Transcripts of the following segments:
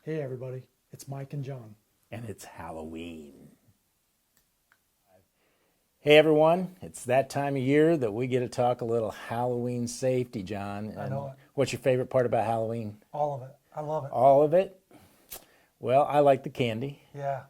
Hey everybody, it's Mike and John. And it's Halloween. Hey everyone, it's that time of year that we get to talk a little Halloween safety, John. I know it. What's your favorite part about Halloween? All of it. I love it. All of it? Well, I like the candy. Yeah.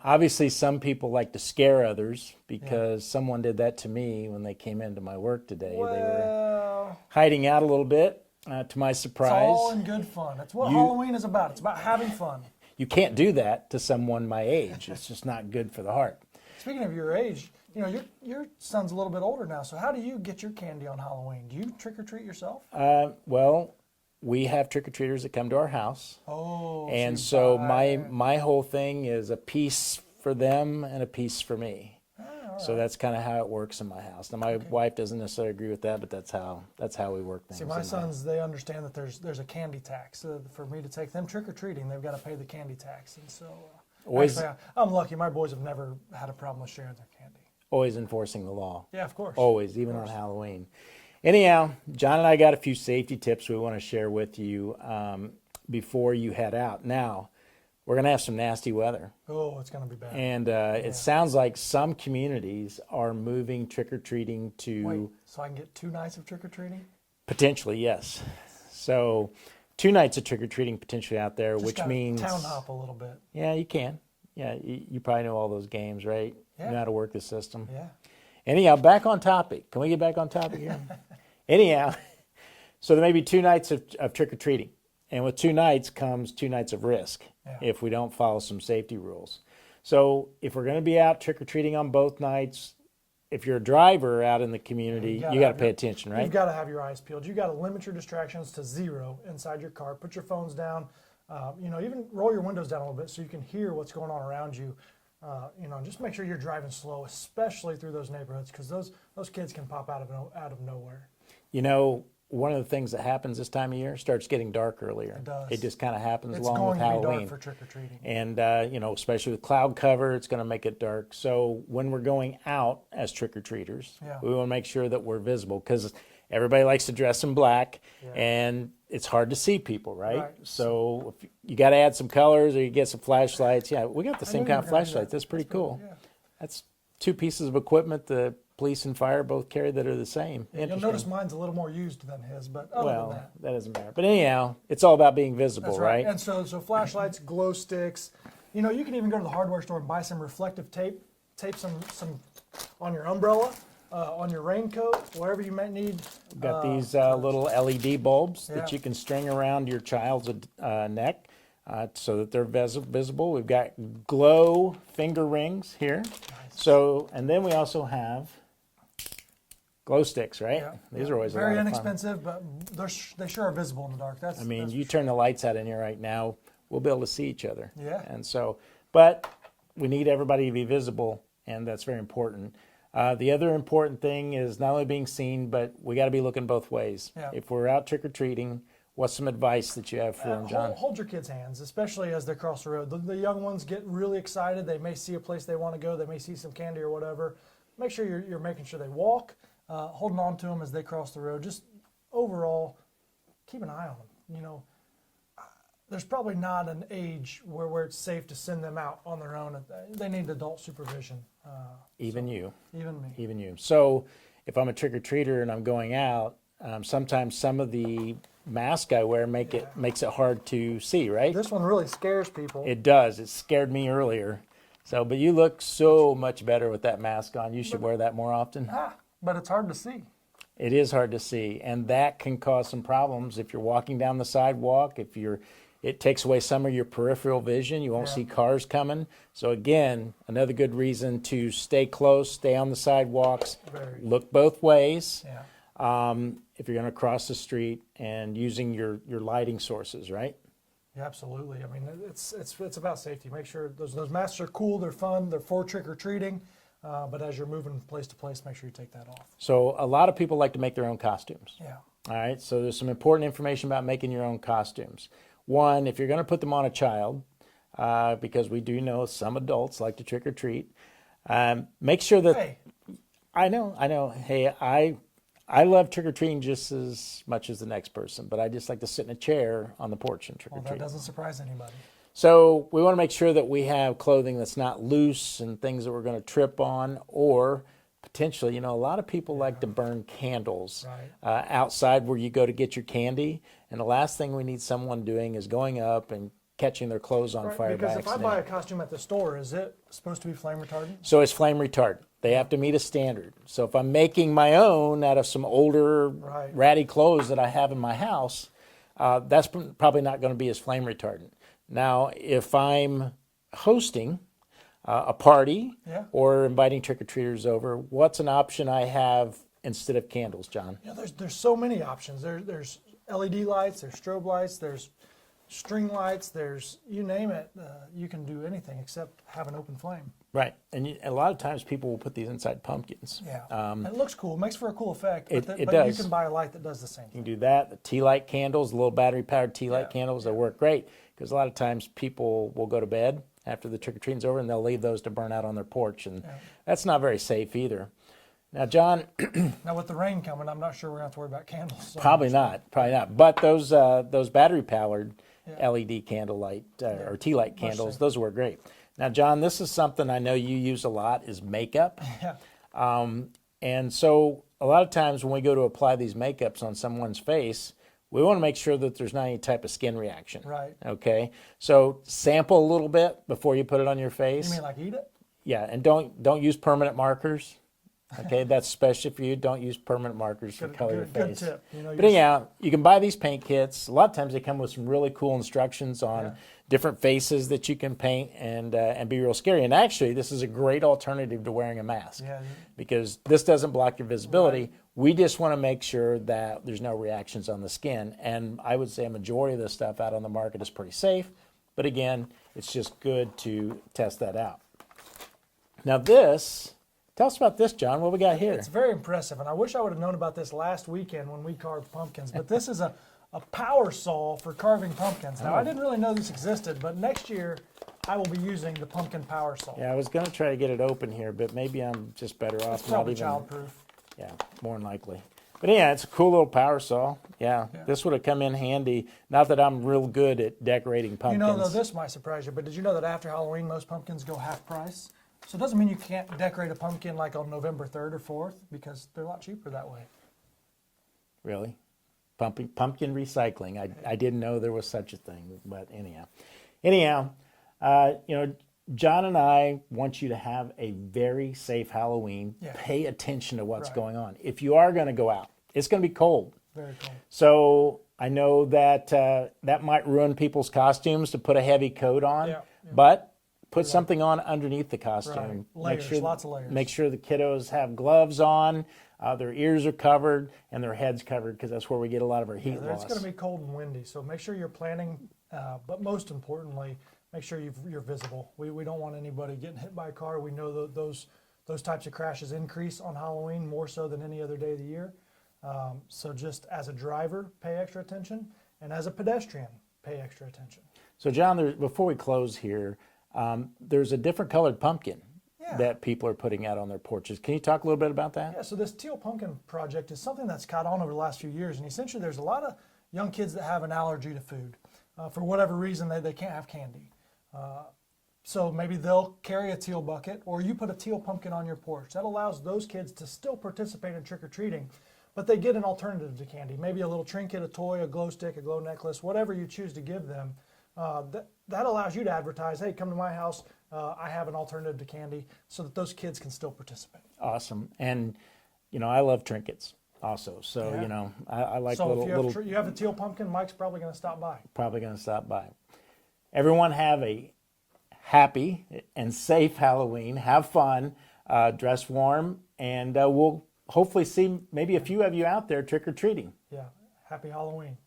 Obviously, some people like to scare others because someone did that to me when they came into my work today. They were hiding out a little bit, to my surprise. It's all in good fun. That's what Halloween is about. It's about having fun. You can't do that to someone my age. It's just not good for the heart. Speaking of your age, you know, your son's a little bit older now, so how do you get your candy on Halloween? Do you trick or treat yourself? Well, we have trick-or-treaters that come to our house. Oh, and so my whole thing is a piece for them and a piece for me. So that's kind of how it works in my house. Now my wife doesn't necessarily agree with that, but that's how we work things. See, my sons, they understand that there's a candy tax. For me to take them trick-or-treating, they've got to pay the candy tax. And so actually, I'm lucky. My boys have never had a problem with sharing their candy. Always enforcing the law. Yeah, of course. Always, even on Halloween. Anyhow, John and I got a few safety tips we want to share with you before you head out. Now, we're going to have some nasty weather. Oh, it's going to be bad. And it sounds like some communities are moving trick-or-treating to... Wait, so I can get 2 nights of trick-or-treating? Potentially, yes. So 2 nights of trick-or-treating potentially out there, Just which means... town hop a little bit. Yeah, you can. Yeah, you probably know all those games, right? Yeah. You know how to work the system. Yeah. Anyhow, back on topic. Can we get back on topic here? Anyhow, so there may be 2 nights of trick-or-treating. And with 2 nights comes 2 nights of risk if we don't follow some safety rules. So if we're going to be out trick-or-treating on both nights, if you're a driver out in the community, you got to pay attention, right? You've got to have your eyes peeled. You've got to limit your distractions to 0 inside your car. Put your phones down. Even roll your windows down a little bit so you can hear what's going on around you. Just make sure you're driving slow, especially through those neighborhoods, because those kids can pop out of nowhere. You know, one of the things that happens this time of year starts getting dark earlier. It does. It just kind of happens along with It's going to Halloween. be dark for trick-or-treating. And, especially with cloud cover, it's going to make it dark. So when we're going out as trick-or-treaters, we want to make sure that we're visible because everybody likes to dress in black and it's hard to see people, right? So if you got to add some colors or you get some flashlights. Yeah, we got the same kind of flashlights. That's pretty cool. Yeah. That's 2 pieces of equipment the police and fire both carry that are the same. You'll notice mine's a little more used than his, but other than that doesn't matter. But anyhow, it's all about being visible, that's right? And so flashlights, glow sticks. You can even go to the hardware store and buy some reflective tape. Tape some on your umbrella, on your raincoat, wherever you might need. We've got these little LED bulbs that you can string around your child's neck so that they're visible. We've got glow finger rings here. Nice. So, and then we also have glow sticks, right? Yeah. These are always very inexpensive, but they sure are visible in the dark. That's you turn the lights out in here right now, we'll be able to see each other. Yeah. And so, but we need everybody to be visible, and that's very important. The other important thing is not only being seen, but we got to be looking both ways. Yeah. If we're out trick-or-treating, what's some advice that you have for them, John? Hold your kids' hands, especially as they cross the road. The young ones get really excited. They may see a place they want to go. They may see some candy or whatever. Make sure you're making sure they walk, holding on to them as they cross the road. Just overall, keep an eye on them. There's probably not an age where it's safe to send them out on their own. They need adult supervision. Even you. Even me. Even you. So if I'm a trick-or-treater and I'm going out, sometimes some of the mask I wear makes it hard to see, right? This one really scares people. It does. It scared me earlier. But you look so much better with that mask on. You should wear that more often. But it's hard to see. It is hard to see, and that can cause some problems if you're walking down the sidewalk. It takes away some of your peripheral vision. You won't see cars coming. So again, another good reason to stay close, stay on the sidewalks, look both ways. If you're going to cross the street and using your lighting sources, right? Yeah, absolutely. I mean, it's about safety. Make sure those masks are cool, they're fun, they're for trick-or-treating. But as you're moving place to place, make sure you take that off. So a lot of people like to make their own costumes. Yeah. All right. So there's some important information about making your own costumes. One, if you're going to put them on a child, because we do know some adults like to trick or treat, make sure that. Hey. I know. Hey, I love trick-or-treating just as much as the next person, but I just like to sit in a chair on the porch and Well, trick-or-treat. that doesn't surprise anybody. So we want to make sure that we have clothing that's not loose and things that we're going to trip on, or potentially, you know, a lot of people like to burn candles outside where you go to get your candy. And the last thing we need someone doing is going up and catching their clothes on fire Because by if I accident. buy a costume at the store, is it supposed to be flame retardant? So it's flame retardant. They have to meet a standard. So if I'm making my own out of some older ratty clothes that I have in my house, that's probably not going to be as flame retardant. Now, if I'm hosting a party or inviting trick-or-treaters over, what's an option I have instead of candles, John? Yeah, there's so many options. There's LED lights, there's strobe lights, there's string lights, there's, you name it. You can do anything except have an open flame. Right, and a lot of times people will put these inside pumpkins. Yeah, and it looks cool. It makes for a cool effect, but, It but does. you can buy a light that does the same You thing. can do that. The tea light candles, the little battery-powered tea light candles, they work great because a lot of times people will go to bed after the trick-or-treating's over and they'll leave those to burn out on their porch, and that's not very safe either. Now, John, Now with the rain coming, I'm not sure we're going to have to worry about candles. So probably not. But those battery-powered LED candle light or tea light candles, those work great. Now, John, this is something I know you use a lot is makeup. And so a lot of times when we go to apply these makeups on someone's face, we want to make sure that there's not any type of skin reaction. Right. Okay. So sample a little bit before you put it on your face. You mean like eat it? Yeah, and don't use permanent markers. Okay, that's especially for you. Don't use permanent markers to color your face. Good tip. You know, But anyhow, you can buy these paint kits. A lot of times they come with some really cool instructions on different faces that you can paint and be real scary. And actually, this is a great alternative to wearing a mask because this doesn't block your visibility. Right. We just want to make sure that there's no reactions on the skin. And I would say a majority of the stuff out on the market is pretty safe. But again, it's just good to test that out. Now tell us about this, John. What we got here? It's very impressive, and I wish I would have known about this last weekend when we carved pumpkins. But this is a power saw for carving pumpkins. Now, I didn't really know this existed, but next year I will be using the pumpkin power saw. Yeah, I was going to try to get it open here, but maybe I'm just better off It's probably not even. childproof. Yeah, more than likely. But yeah, it's a cool little power saw. Yeah, this would have come in handy. Not that I'm real good at decorating pumpkins. You know, though, this might surprise you, but did you know that after Halloween most pumpkins go half price? So it doesn't mean you can't decorate a pumpkin like on November 3rd or 4th because they're a lot cheaper that way. Really? Pumpkin recycling. I didn't know there was such a thing, but anyhow, you know, John and I want you to have a very safe Halloween. Pay attention to what's going on. If you are going to go out, it's going to be cold. Very cold. So I know that that might ruin people's costumes to put a heavy coat on, but put something on underneath the costume. Layers, make sure, lots of layers. Make sure the kiddos have gloves on, their ears are covered, and their heads covered because that's where we get a lot of our heat loss. It's going to be cold and windy, so make sure you're planning, but most importantly, make sure you're visible. We don't want anybody getting hit by a car. We know that those types of crashes increase on Halloween more so than any other day of the year. So just as a driver, pay extra attention, and as a pedestrian, pay extra attention. So John, before we close here, there's a different colored pumpkin that people are putting out on their porches. Can you talk a little bit about that? Yeah, so this teal pumpkin project is something that's caught on over the last few years, and essentially there's a lot of young kids that have an allergy to food. For whatever reason, they can't have candy. So maybe they'll carry a teal bucket, or you put a teal pumpkin on your porch. That allows those kids to still participate in trick-or-treating, but they get an alternative to candy. Maybe a little trinket, a toy, a glow stick, a glow necklace, whatever you choose to give them. That allows you to advertise, hey, come to my house, I have an alternative to candy, so that those kids can still participate. Awesome. And, you know, I love trinkets also. So, you know, I like so little... if you have a teal pumpkin, Mike's probably going to stop by. Probably going to stop by. Everyone have a happy and safe Halloween. Have fun, dress warm, and we'll hopefully see maybe a few of you out there trick-or-treating. Yeah, happy Halloween.